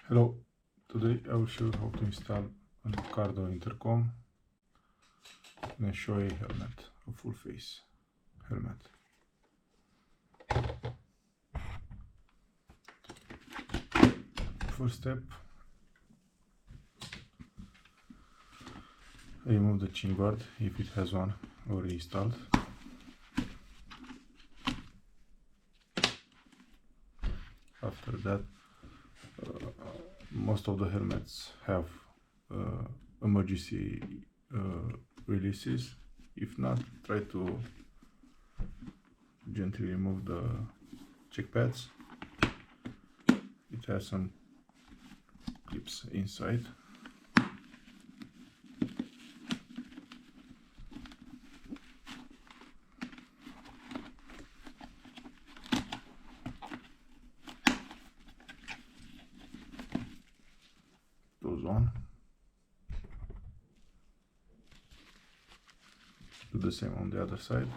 Hello, today I will show you how to install a Cardo Intercom and show a helmet, a full face helmet. First step, remove the chin guard if it has one already installed. After that, most of the helmets have emergency releases. If not, try to gently remove the check pads. It has some clips inside. Goes on. Do the same on the other side.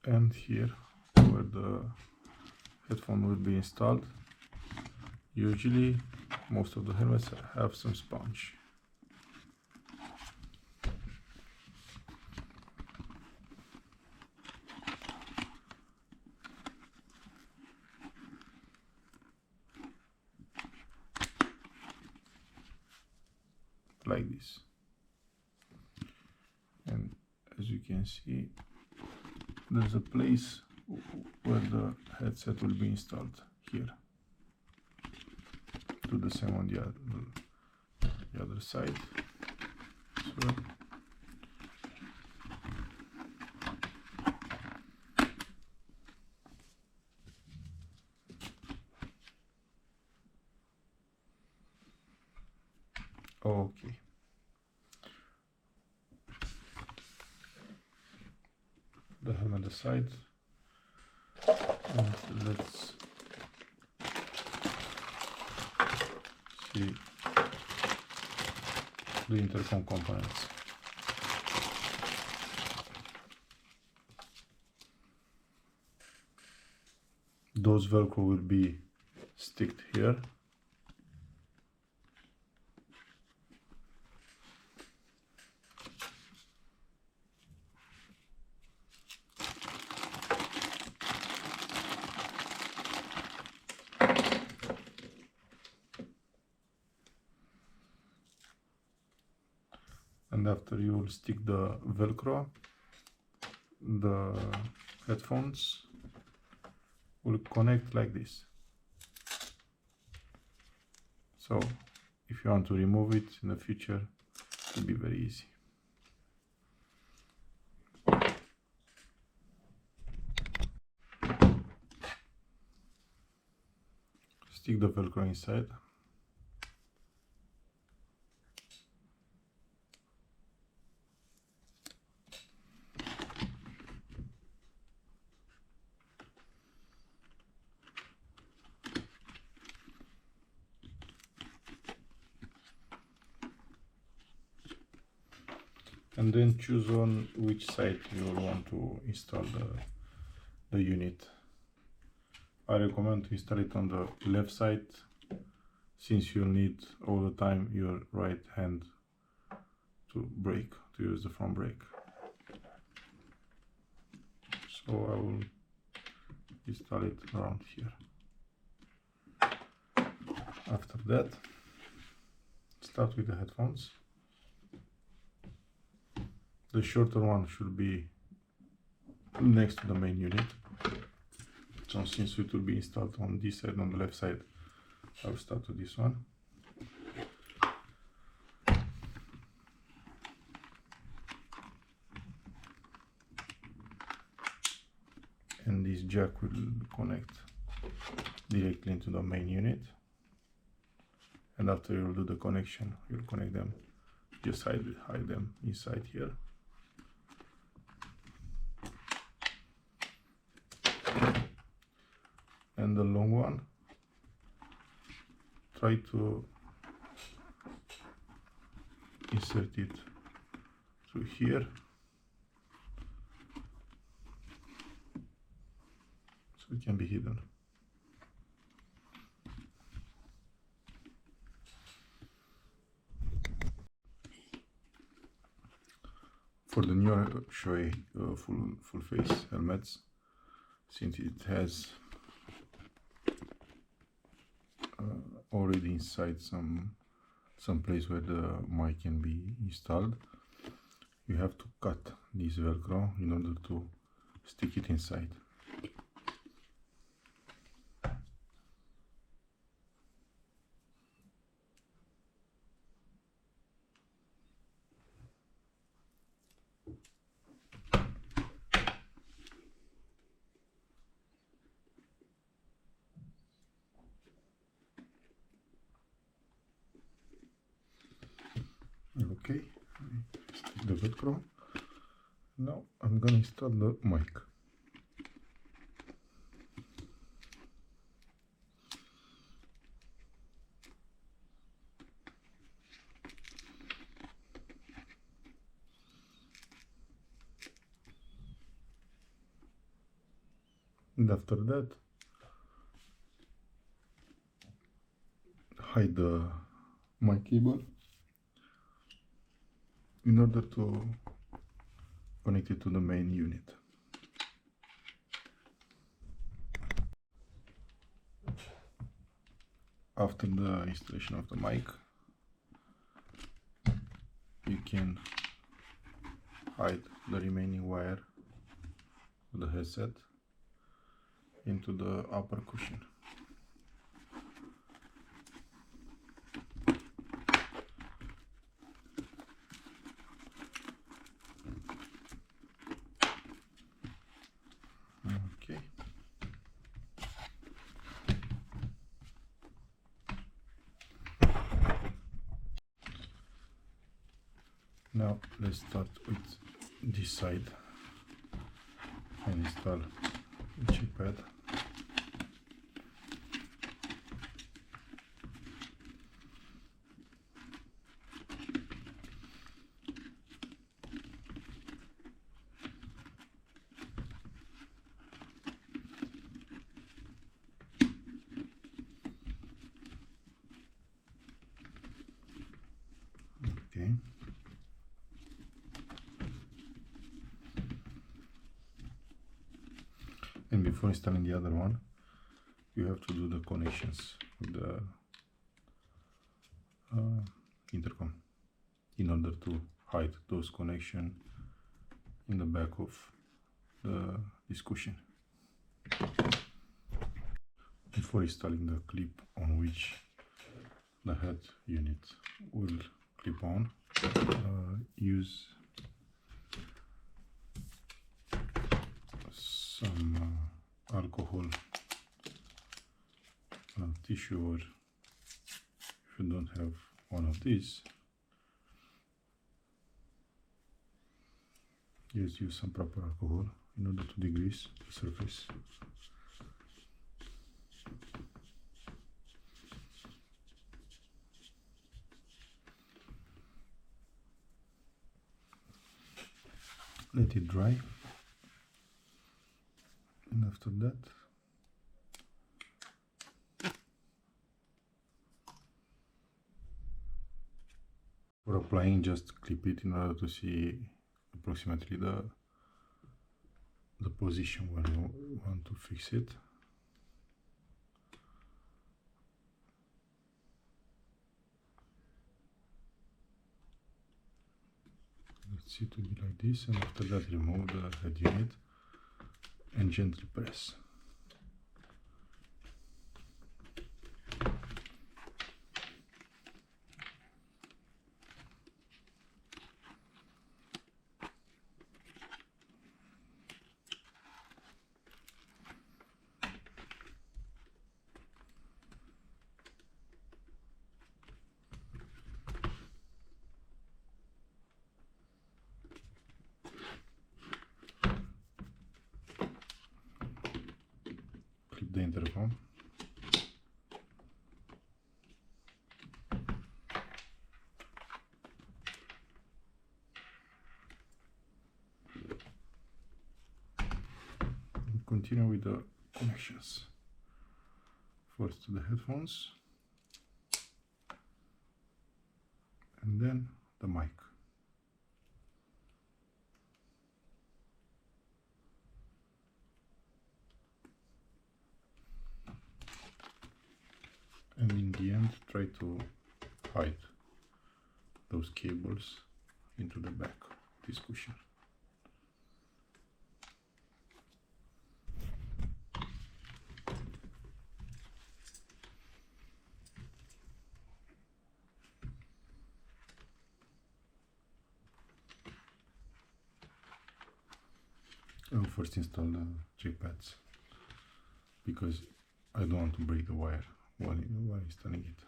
And here, where the headphone will be installed, usually most of the helmets have some sponge. Like this. And as you can see, there's a place where the headset will be installed here. Do the same on the other side. So, okay. The helmet aside, and let's see the intercom components. Those Velcro will be sticked here. And after you will stick the Velcro, the headphones will connect like this. So if you want to remove it in the future, it will be very easy. Stick the Velcro inside. And then choose on which side you will want to install the unit. I recommend to install it on the left side, since you'll need all the time your right hand to brake, to use the front brake. So I will install it around here. After that, start with the headphones. The shorter one should be next to the main unit. So since it will be installed on this side, on the left side, I will start with this one. And this jack will connect directly into the main unit. And after you will do the connection, you'll connect them, just hide them inside here. And the long one try to insert it through here, so it can be hidden. For the newer Shoei full face helmets, since it has already inside some place where the mic can be installed, you have to cut this Velcro in order to stick it inside. Okay, stick the Velcro. Now I'm gonna install the mic. And after that, hide the mic cable in order to connect it to the main unit. After the installation of the mic, you can hide the remaining wire of the headset into the upper cushion. Okay. Now let's start with this side and install the cheek pad. Okay. And before installing the other one, you have to do the connections with the intercom in order to hide those connections in the back of this cushion. Before installing the clip on which the head unit will clip on, use some alcohol tissue, or if you don't have one of these, just use some proper alcohol in order to degrease the surface. Let it dry, and after that for applying, just clip it in order to see approximately the position where you want to fix it. Let's see, to be like this, and after that remove the head unit and gently press. Clip the intercom. continue with the connections. First to the headphones, and then the mic. And in the end, try to hide those cables into the back of this cushion. I'll first install the jack pads because I don't want to break the wire while installing it.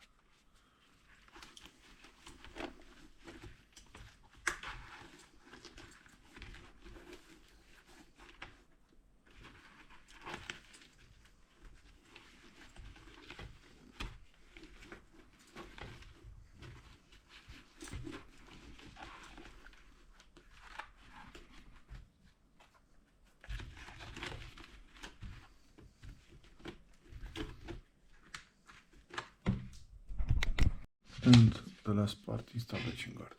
And the last part is the latching guard.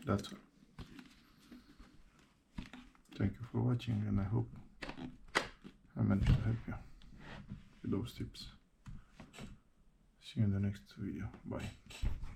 That's all. Thank you for watching, and I hope I managed to help you with those tips. See you in the next video. Bye.